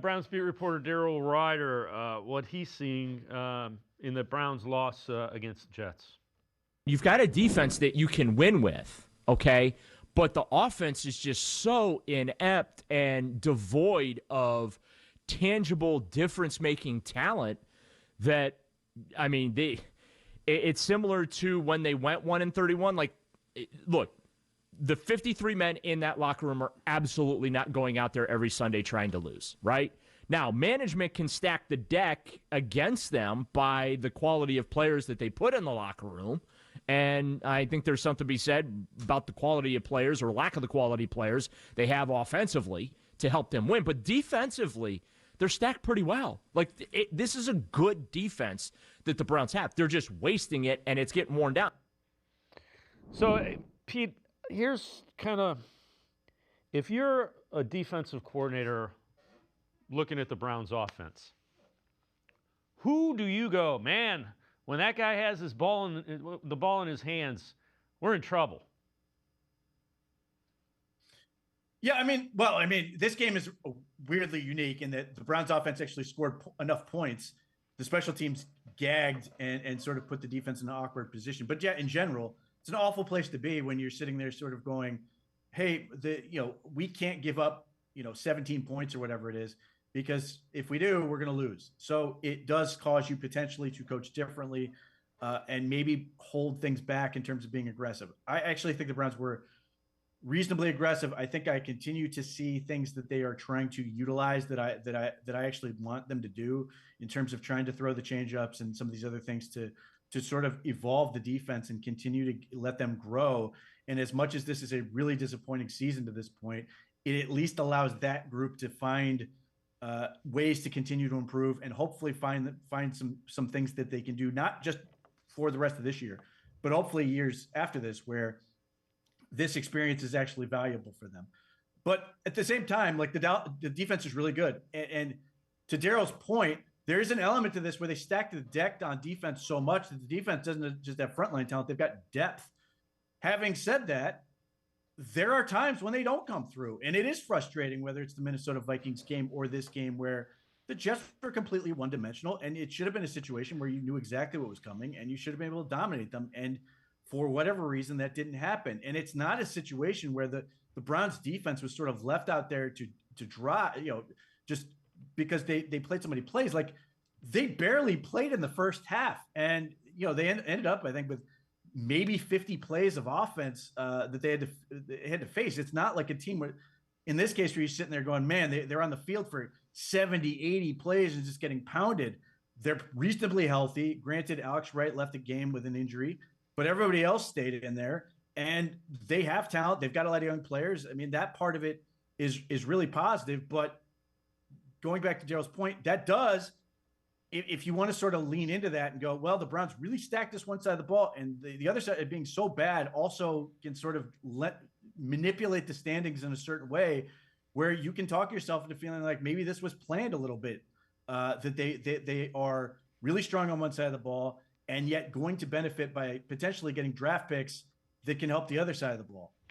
Browns beat reporter Daryl Ruiter, what he's seeing in the Browns' loss against the Jets. You've got a defense that you can win with, okay? But the offense is just so inept and devoid of tangible difference-making talent that, I mean, it's similar to when they went 1-31. Like, look, the 53 men in that locker room are absolutely not going out there every Sunday trying to lose, right? Now, management can stack the deck against them by the quality of players that they put in the locker room. And I think there's something to be said about the quality of players or lack of the quality players they have offensively to help them win. But defensively, they're stacked pretty well. Like, this is a good defense that the Browns have. They're just wasting it, and it's getting worn down. So, Pete, here's kind of, if you're a defensive coordinator looking at the Browns offense, who do you go, man, when that guy has the ball in his hands, we're in trouble? Yeah, I mean, this game is weirdly unique in that the Browns offense actually scored enough points. The special teams gagged and sort of put the defense in an awkward position. But yeah, in general, it's an awful place to be when you're sitting there sort of going, hey, we can't give up, 17 points or whatever it is, because if we do, we're going to lose. So it does cause you potentially to coach differently and maybe hold things back in terms of being aggressive. I actually think the Browns were reasonably aggressive. I think I continue to see things that they are trying to utilize that I actually want them to do in terms of trying to throw the change-ups and some of these other things to sort of evolve the defense and continue to let them grow. And as much as this is a really disappointing season to this point, it at least allows that group to find ways to continue to improve and hopefully find some things that they can do, not just for the rest of this year, but hopefully years after this, where this experience is actually valuable for them. But at the same time, like the defense is really good. And to Daryl's point, there is an element to this where they stack the deck on defense so much that the defense doesn't just have frontline talent, they've got depth. Having said that, there are times when they don't come through, and it is frustrating, whether it's the Minnesota Vikings game or this game, where the Jets were completely one-dimensional, and it should have been a situation where you knew exactly what was coming, and you should have been able to dominate them. And for whatever reason, that didn't happen. And it's not a situation where the Browns defense was sort of left out there to dry, just because they played so many plays. Like, they barely played in the first half. And, they ended up, I think, with maybe 50 plays of offense that they had to face. It's not like a team where, in this case, where you're sitting there going, man, they're on the field for 70, 80 plays and just getting pounded. They're reasonably healthy. Granted, Alex Wright left the game with an injury, but everybody else stayed in there, and they have talent. They've got a lot of young players. I mean, that part of it is really positive. But going back to Daryl's point, that does, if you want to sort of lean into that and go, well, the Browns really stacked this one side of the ball, and the other side being so bad also can sort of manipulate the standings in a certain way where you can talk yourself into feeling like maybe this was planned a little bit, that they are really strong on one side of the ball and yet going to benefit by potentially getting draft picks that can help the other side of the ball.